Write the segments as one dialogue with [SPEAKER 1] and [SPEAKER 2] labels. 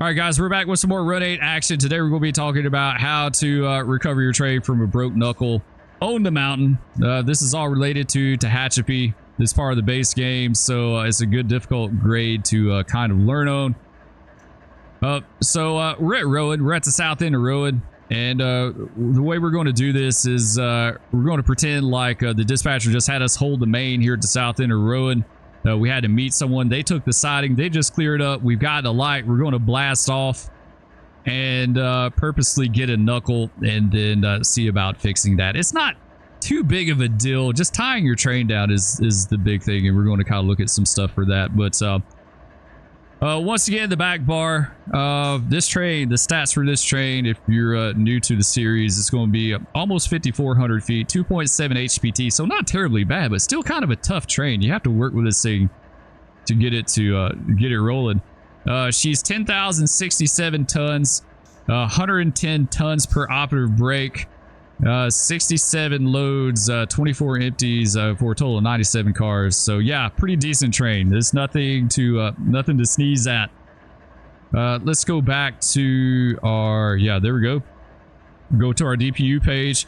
[SPEAKER 1] All right, guys, we're back with some more Run 8 action. Today, we're going to be talking about how to recover your trade from a broke knuckle on the mountain. This is all related to Tehachapi. This part of the base game, so it's a good difficult grade to kind of learn on. We're at Rowan. We're at the south end of Rowan. And the way we're going to do this is we're going to pretend like the dispatcher just had us hold the main here at the south end of Rowan. We had to meet someone. They took the siding. They just cleared up. We've got a light. We're going to blast off and purposely get a knuckle and then see about fixing that. It's not too big of a deal. Just tying your train down is the big thing, and we're going to kind of look at some stuff for that. But once again, the back bar, this train, the stats for this train, if you're new to the series, it's going to be almost 5,400 feet, 2.7 HPT, so not terribly bad, but still kind of a tough train. You have to work with this thing to get it rolling. She's 10,067 tons, 110 tons per operative brake, 67 loads, 24 empties, for a total of 97 cars. So yeah, pretty decent train. There's nothing to sneeze at. Let's go back to our, there we go. Go to our DPU page.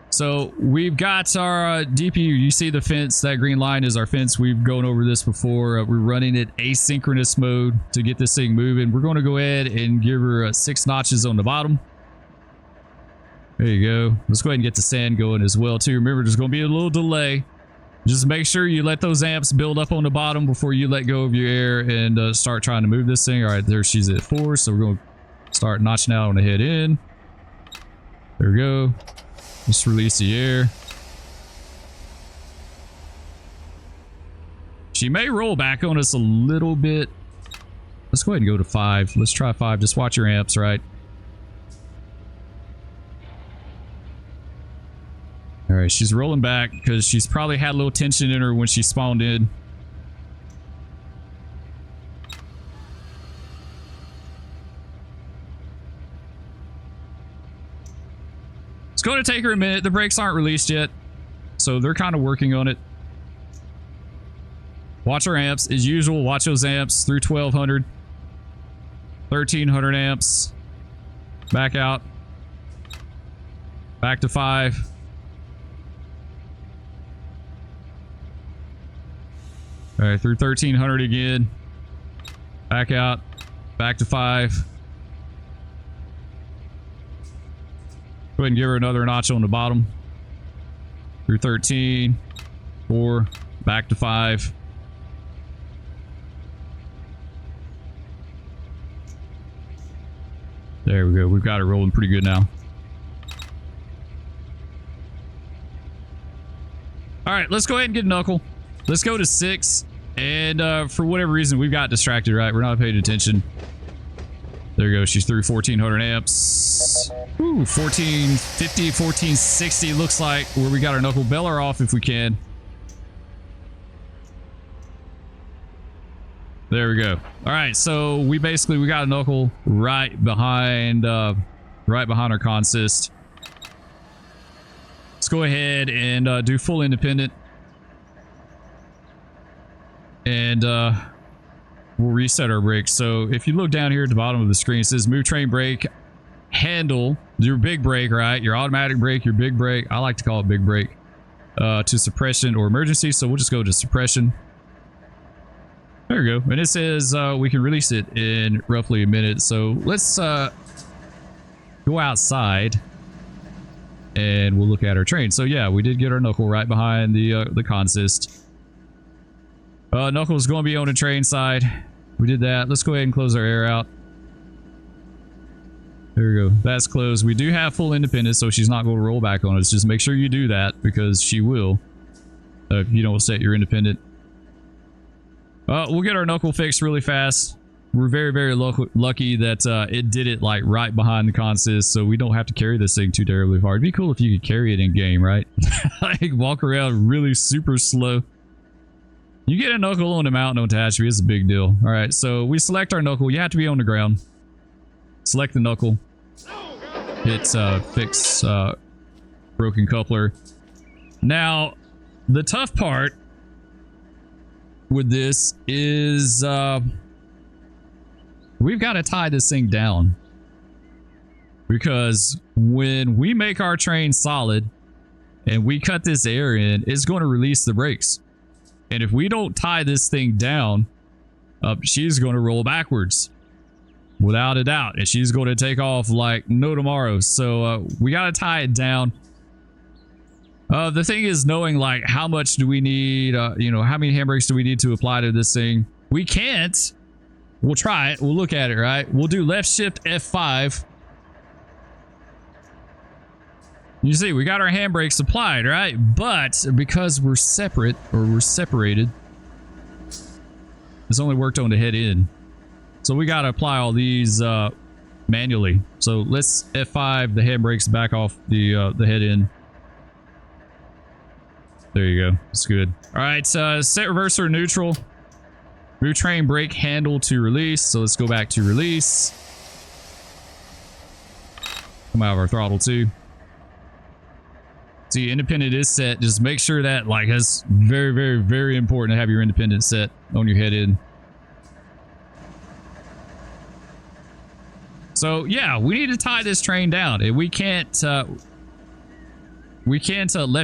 [SPEAKER 1] So we've got our DPU. You see the fence, that green line is our fence. We've gone over this before. We're running it asynchronous mode to get this thing moving. We're going to go ahead and give her 6 notches on the bottom. There you go. Let's go ahead and get the sand going as well too. Remember, there's going to be a little delay. Just make sure you let those amps build up on the bottom before you let go of your air and start trying to move this thing. All right, there she's at 4. So we're going to start notching out on the head in. There we go. Just release the air. She may roll back on us a little bit. Let's go ahead and go to 5. Let's try 5. Just watch your amps, right? All right, she's rolling back because she's probably had a little tension in her when she spawned in. It's going to take her a minute. The brakes aren't released yet, so they're kind of working on it. Watch her amps as usual. Watch those amps through 1200, 1300 amps. Back out. Back to 5. All right, through 1300 again. Back out. Back to 5. Go ahead and give her another notch on the bottom. Through 13. 4. Back to 5. There we go. We've got it rolling pretty good now. All right, let's go ahead and get a knuckle. Let's go to 6. And for whatever reason, we've got distracted, right? We're not paying attention. There you go. She's through 1400 amps. Ooh, 1450, 1460 looks like where we got our knuckle. Bail her off if we can. There we go. All right, so we got a knuckle right behind our consist. Let's go ahead and do full independent. And we'll reset our brakes. So if you look down here at the bottom of the screen, it says move train brake, handle, your big brake, right? Your automatic brake, your big brake. I like to call it big brake. To suppression or emergency. So we'll just go to suppression. There we go. And it says we can release it in roughly a minute. So let's go outside and we'll look at our train. So yeah, we did get our knuckle right behind the consist. Knuckle is going to be on the train side. We did that. Let's go ahead and close our air out. There we go. That's closed. We do have full independence, so she's not going to roll back on us. Just make sure you do that because she will if you don't set your independent. We'll get our knuckle fixed really fast. We're very, very lucky that it did it like right behind the consist, so we don't have to carry this thing too terribly far. It'd be cool if you could carry it in game, right? Like walk around really super slow. You get a knuckle on the mountain on Tehachapi, it's a big deal. All right, so we select our knuckle. You have to be on the ground. Select the knuckle. Hit fix broken coupler. Now, the tough part with this is we've got to tie this thing down. Because when we make our train solid and we cut this air in, it's going to release the brakes. And if we don't tie this thing down, she's going to roll backwards. Without a doubt. And she's going to take off like no tomorrow. So we got to tie it down. The thing is knowing like how much do we need, you know, how many handbrakes do we need to apply to this thing? We can't. We'll try it. We'll look at it, right? We'll do left shift F5. You see, we got our handbrakes applied, right? But because we're separate, or we're separated, this only worked on the head end. So we got to apply all these manually. So let's F5 the handbrakes back off the head end. There you go. It's good. All right, set reverser neutral. Move train brake handle to release. So let's go back to release. Come out of our throttle too. See, independent is set. Just make sure that, like, it's very, very, very important to have your independent set on your head end. So yeah, we need to tie this train down, and we can't left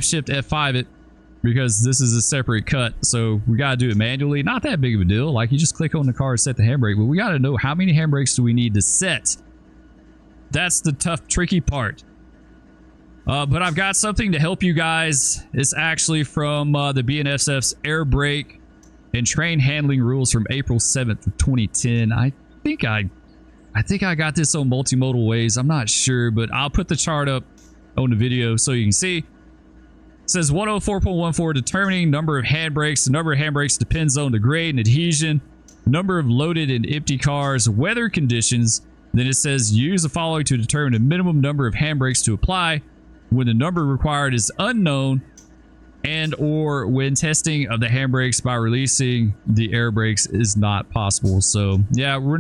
[SPEAKER 1] shift F5 it because this is a separate cut. So we gotta do it manually. Not that big of a deal. Like, you just click on the car and set the handbrake, but we gotta know how many handbrakes do we need to set. That's the tough, tricky part. But I've got something to help you guys. It's actually from the BNSF's air brake and train handling rules from April 7th of 2010. I think I got this on Multimodal Ways. I'm not sure, but I'll put the chart up on the video so you can see. It says 104.14, determining number of handbrakes. The number of handbrakes depends on the grade and adhesion, number of loaded and empty cars, weather conditions. Then it says use the following to determine the minimum number of handbrakes to apply when the number required is unknown, and or when testing of the handbrakes by releasing the air brakes is not possible. So yeah, we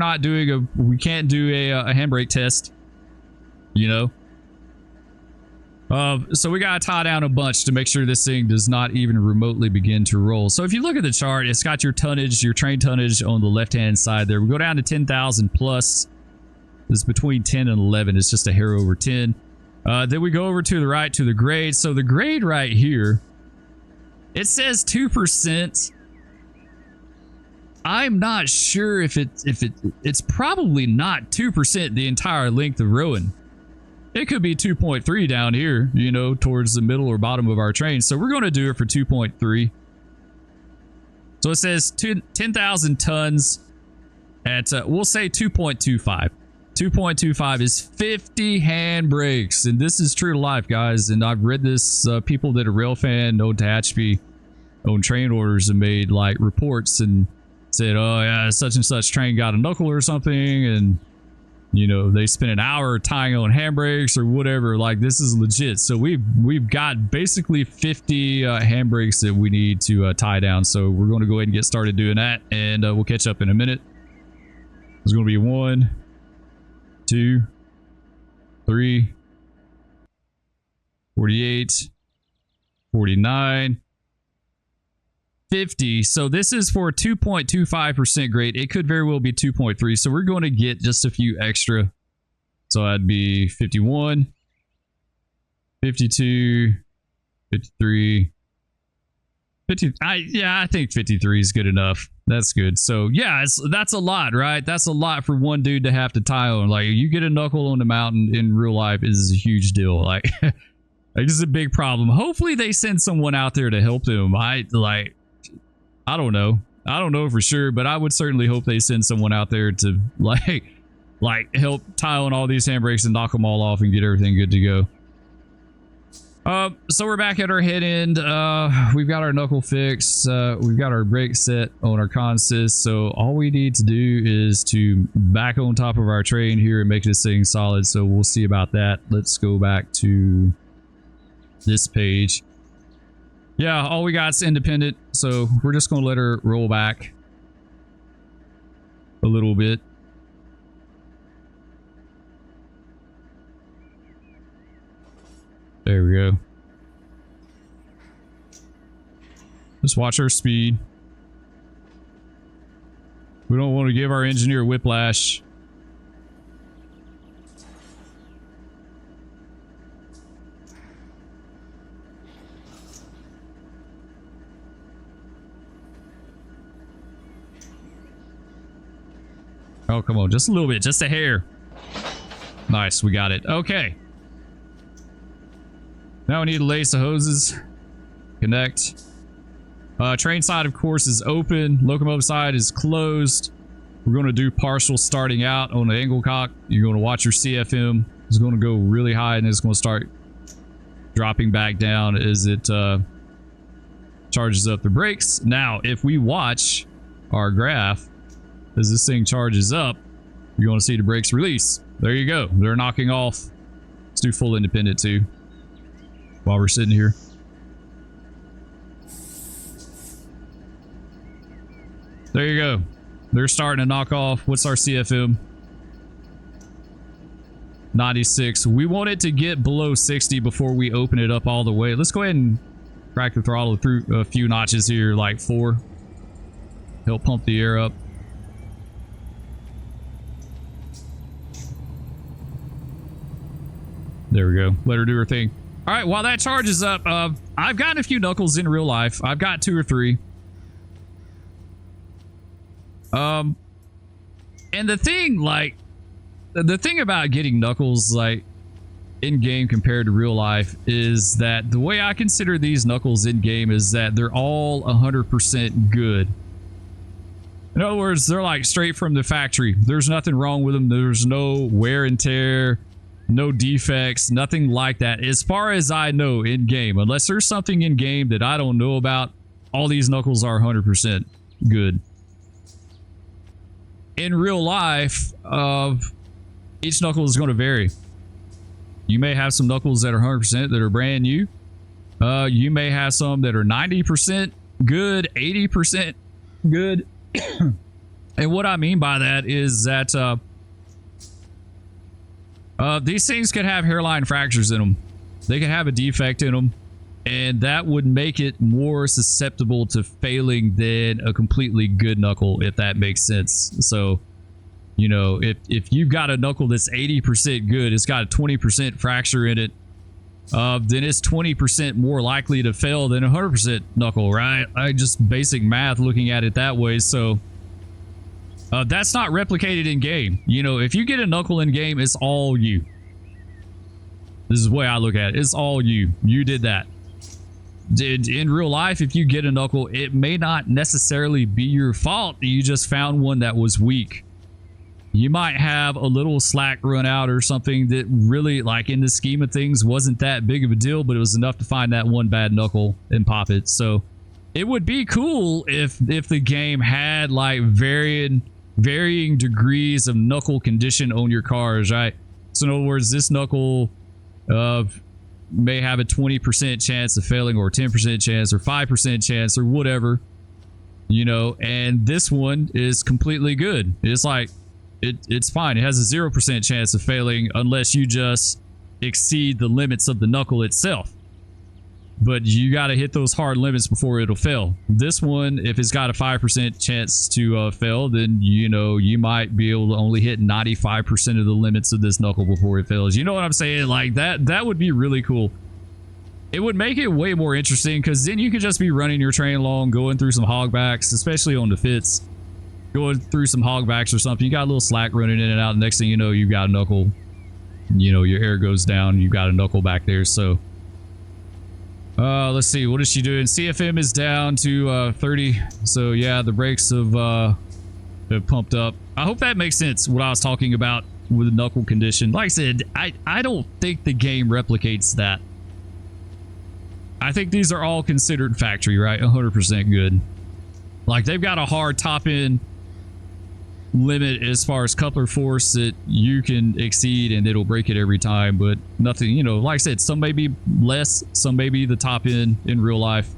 [SPEAKER 1] can't do a handbrake test, you know. So we gotta tie down a bunch to make sure this thing does not even remotely begin to roll. So if you look at the chart, it's got your tonnage, your train tonnage on the left hand side there. We go down to 10,000 plus. It's between 10 and 11. It's just a hair over 10. Then we go over to the right to the grade. So the grade right here, it says 2%. I'm not sure if it's probably not 2% the entire length of Rowan. It could be 2.3 down here, you know, towards the middle or bottom of our train. So we're going to do it for 2.3. So it says 10,000 tons at, we'll say 2.25. 2.25 is 50 handbrakes, and this is true to life, guys. And I've read this, people that are railfan know Tehachapi own train orders and made like reports and said, oh yeah, such and such train got a knuckle or something, and you know, they spent an hour tying on handbrakes or whatever. Like, this is legit. So we've got basically 50 handbrakes that we need to tie down. So we're going to go ahead and get started doing that, and we'll catch up in a minute. There's going to be 1, 2, 3, 48, 49, 50. So this is for 2.25% grade. It could very well be 2.3. So we're going to get just a few extra. So that'd be 51, 52, 53, 50. I think 53 is good enough. That's good. So yeah, that's a lot, right? That's a lot for one dude to have to tie on. Like, you get a knuckle on the mountain in real life is a huge deal. Like, like, this is a big problem. Hopefully they send someone out there to help them. I don't know. I don't know for sure, but I would certainly hope they send someone out there to like help tie on all these handbrakes and knock them all off and get everything good to go. So we're back at our head end. We've got our knuckle fixed. We've got our brake set on our consist. So all we need to do is to back on top of our train here and make this thing solid. So we'll see about that. Let's go back to this page. Yeah, all we got is independent. So we're just going to let her roll back a little bit. There we go. Just watch our speed. We don't want to give our engineer whiplash. Oh, come on. Just a little bit. Just a hair. Nice. We got it. Okay. Now we need to lace the hoses. Connect. Train side, of course, is open. Locomotive side is closed. We're going to do partial starting out on the angle cock. You're going to watch your CFM. It's going to go really high and it's going to start dropping back down as it charges up the brakes. Now, if we watch our graph as this thing charges up, you're going to see the brakes release. There you go. They're knocking off. Let's do full independent too while we're sitting here. There you go. They're starting to knock off. What's our CFM? 96. We want it to get below 60 before we open it up all the way. Let's go ahead and crack the throttle through a few notches here, like 4. Help pump the air up. There we go. Let her do her thing. All right, while that charges up, I've gotten a few knuckles in real life. I've got 2 or 3. And the thing, like, the thing about getting knuckles, like, in game compared to real life is that the way I consider these knuckles in game is that they're all 100% good. In other words, they're like straight from the factory. There's nothing wrong with them. There's no wear and tear, no defects, nothing like that. As far as I know in game, unless there's something in game that I don't know about, all these knuckles are 100% good. In real life, each knuckle is going to vary. You may have some knuckles that are 100% that are brand new. You may have some that are 90% good, 80% good. And what I mean by that is that these things could have hairline fractures in them. They could have a defect in them. And that would make it more susceptible to failing than a completely good knuckle, if that makes sense. So, you know, if you've got a knuckle that's 80% good, it's got a 20% fracture in it, then it's 20% more likely to fail than a 100% knuckle, right? Just basic math looking at it that way. So that's not replicated in game. You know, if you get a knuckle in game, it's all you. This is the way I look at it. It's all you. You did that. In real life, if you get a knuckle, it may not necessarily be your fault. You just found one that was weak. You might have a little slack run out or something that really, like, in the scheme of things, wasn't that big of a deal, but it was enough to find that one bad knuckle and pop it. So it would be cool if the game had like varying degrees of knuckle condition on your cars, right? So in other words, this knuckle may have a 20% chance of failing, or 10% chance, or 5% chance, or whatever, you know, and this one is completely good. It's like it's fine. It has a 0% chance of failing unless you just exceed the limits of the knuckle itself. But you got to hit those hard limits before it'll fail. This one, if it's got a 5% chance to fail, then, you know, you might be able to only hit 95% of the limits of this knuckle before it fails. You know what I'm saying? Like, that would be really cool. It would make it way more interesting, because then you could just be running your train along, going through some hogbacks, especially on the fits. Going through some hogbacks or something. You got a little slack running in and out. Next thing you know, you've got a knuckle. You know, your air goes down. You've got a knuckle back there. So let's see, what is she doing? CFM is down to 30. So yeah, the brakes have pumped up. I hope that makes sense, what I was talking about with the knuckle condition. Like I said, I don't think the game replicates that. I think these are all considered factory, right? 100% good. Like, they've got a hard top end limit as far as coupler force that you can exceed, and it'll break it every time, but nothing, you know, like I said, some may be less, some may be the top end in real life.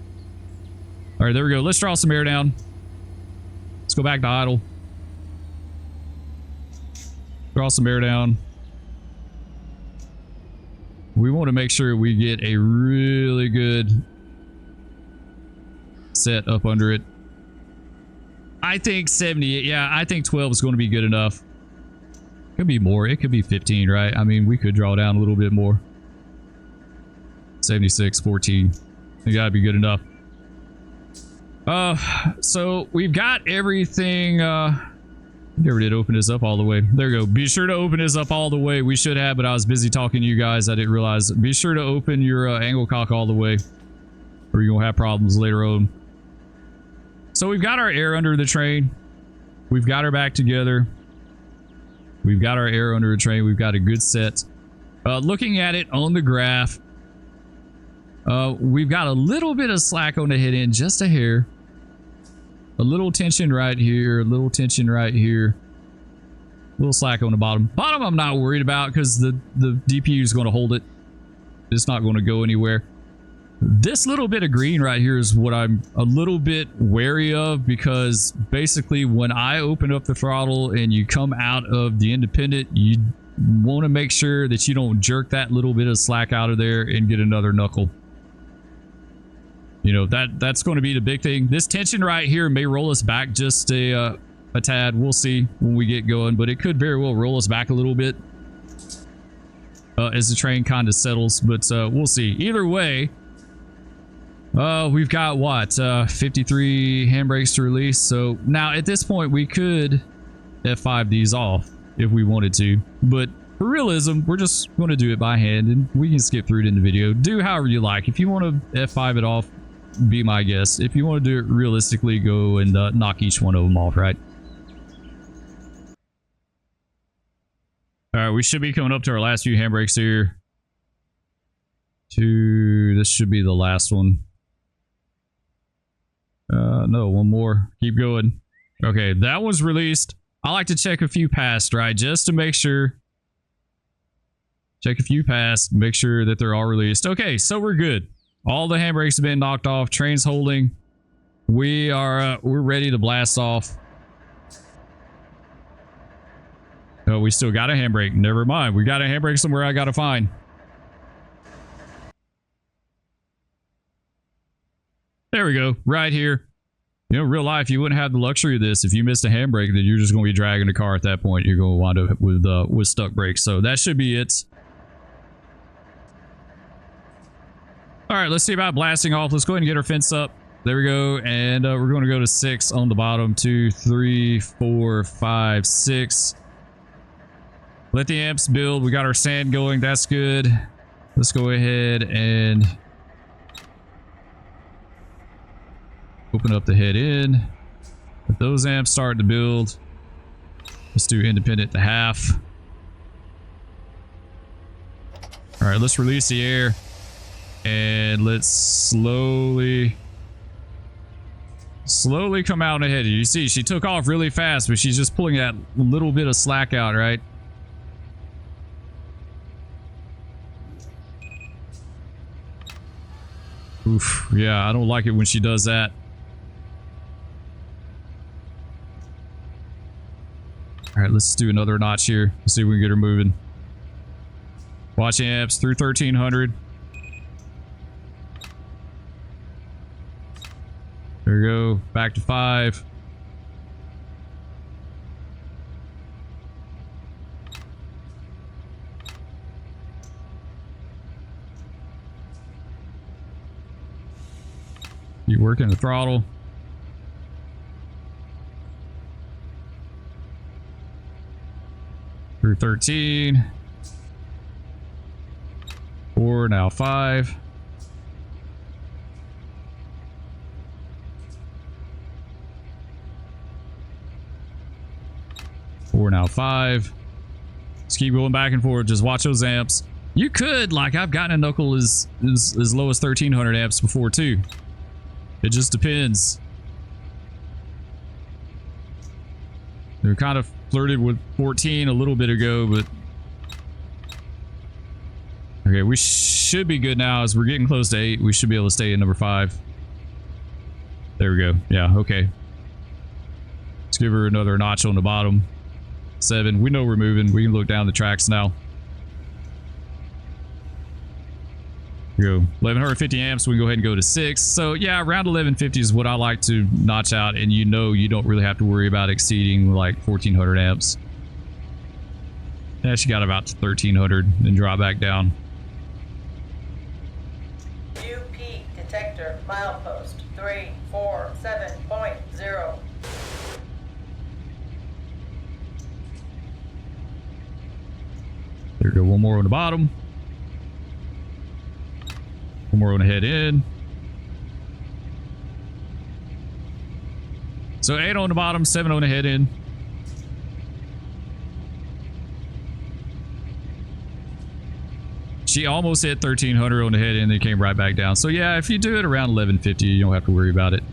[SPEAKER 1] All right, there we go. Let's draw some air down. Let's go back to idle. Draw some air down. We want to make sure we get a really good set up under it. I think 70, yeah, I think 12 is going to be good enough. Could be more. It could be 15, right? I mean, we could draw down a little bit more. 76, 14. It got to be good enough. So we've got everything Never did open this up all the way. There we go. Be sure to open this up all the way. We should have, but I was busy talking to you guys. I didn't realize. Be sure to open your angle cock all the way, or you're gonna have problems later on. So we've got our air under the train. We've got her back together. We've got our air under the train. We've got a good set. Looking at it on the graph, we've got a little bit of slack on the head end, just a hair. A little tension right here, a little tension right here. A little slack on the bottom. Bottom I'm not worried about because the DPU is going to hold it. It's not going to go anywhere. This little bit of green right here is what I'm a little bit wary of, because basically when I open up the throttle and you come out of the independent, you want to make sure that you don't jerk that little bit of slack out of there and get another knuckle. You know, that's going to be the big thing. This tension right here may roll us back just a tad. We'll see when we get going, but it could very well roll us back a little bit as the train kind of settles, but we'll see. Either way, we've got what, 53 handbrakes to release. So now at this point we could F5 these off if we wanted to, but for realism, we're just going to do it by hand and we can skip through it in the video. Do however you like. If you want to F5 it off, be my guest. If you want to do it realistically, go and knock each one of them off, right? All right, we should be coming up to our last few handbrakes here. This should be the last one. No, one more. Keep going. Okay, that was released. I like to check a few past, right? Just to make sure. Check a few past, make sure that they're all released. Okay, so we're good. All the handbrakes have been knocked off. Train's holding. We're ready to blast off. Oh, we still got a handbrake. Never mind. We got a handbrake somewhere I gotta find. There we go. Right here. You know, real life, you wouldn't have the luxury of this. If you missed a handbrake, then you're just going to be dragging the car at that point. You're going to wind up with stuck brakes. So that should be it. All right, let's see about blasting off. Let's go ahead and get our fence up. There we go. And we're going to go to 6 on the bottom. 2, 3, 4, 5, 6. Let the amps build. We got our sand going. That's good. Let's go ahead and open up the head in. Let those amps start to build. Let's do independent to half. All right, let's release the air. And let's slowly come out ahead. You see, she took off really fast, but she's just pulling that little bit of slack out, right? Oof, yeah, I don't like it when she does that. All right, let's do another notch here. Let's see if we can get her moving. Watch amps through 1300. There we go. Back to 5. Keep working the throttle. Through 13. 4, now 5. Four, now 5. Let's keep going back and forth. Just watch those amps. You could, like, I've gotten a knuckle as low as 1300 amps before too. It just depends. They're kind of flirted with 14 a little bit ago, but okay, we should be good now as we're getting close to 8. We should be able to stay in number 5. There we go. Yeah, okay. Let's give her another notch on the bottom. 7. We know we're moving. We can look down the tracks now. Here we go. 1150 amps. We can go ahead and go to 6. So yeah, around 1150 is what I like to notch out, and you know you don't really have to worry about exceeding like 1400 amps. Yeah, she got about 1300 and drop back down.
[SPEAKER 2] UP detector milepost 347.0.
[SPEAKER 1] There we go. One more on the bottom. One more on the head in. So 8 on the bottom, 7 on the head in. She almost hit 1300 on the head in, then came right back down. So yeah, if you do it around 1150, you don't have to worry about it.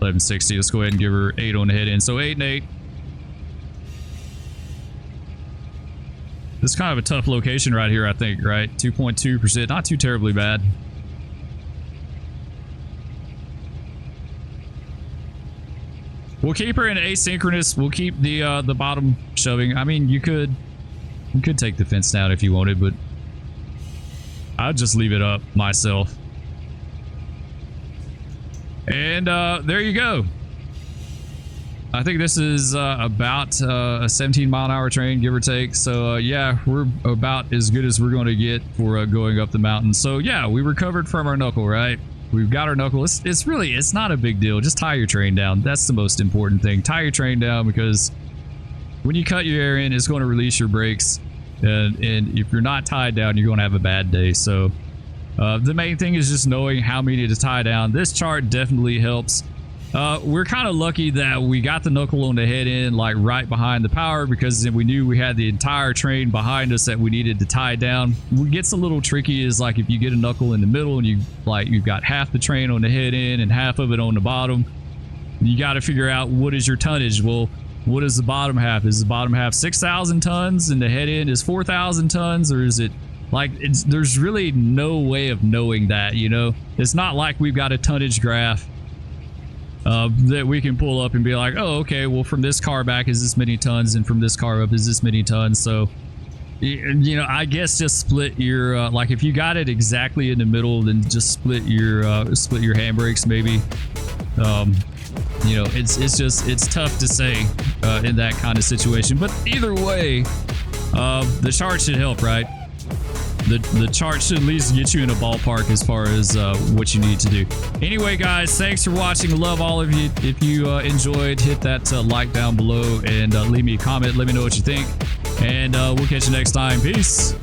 [SPEAKER 1] $1160. Let's go ahead and give her 8 on the head in. So 8 and 8. This is kind of a tough location right here, I think, right? 2.2%, not too terribly bad. We'll keep her in asynchronous. We'll keep the bottom shoving. I mean, you could take the fence down if you wanted, but I'd just leave it up myself. And there you go. I think this is about a 17-mile-an-hour train, give or take. So yeah, we're about as good as we're going to get for going up the mountain. So yeah, we recovered from our knuckle, right? We've got our knuckle. It's not a big deal. Just tie your train down. That's the most important thing. Tie your train down, because when you cut your air in, it's going to release your brakes. And if you're not tied down, you're going to have a bad day. So the main thing is just knowing how many to tie down. This chart definitely helps. We're kind of lucky that we got the knuckle on the head end, like right behind the power, because then we knew we had the entire train behind us that we needed to tie down. What gets a little tricky is like if you get a knuckle in the middle and you've got half the train on the head end and half of it on the bottom, you got to figure out what is your tonnage. Well, what is the bottom half? Is the bottom half 6,000 tons and the head end is 4,000 tons, or is it like there's really no way of knowing that, you know? It's not like we've got a tonnage graph that we can pull up and be like, oh, okay, well, from this car back is this many tons, and from this car up is this many tons. So, you know, I guess just split your like if you got it exactly in the middle, then just split your handbrakes maybe. You know, it's tough to say in that kind of situation. But either way, the chart should help, right? The chart should at least get you in a ballpark as far as what you need to do. Anyway, guys, thanks for watching. Love all of you. If you enjoyed, hit that like down below and leave me a comment. Let me know what you think. And we'll catch you next time. Peace.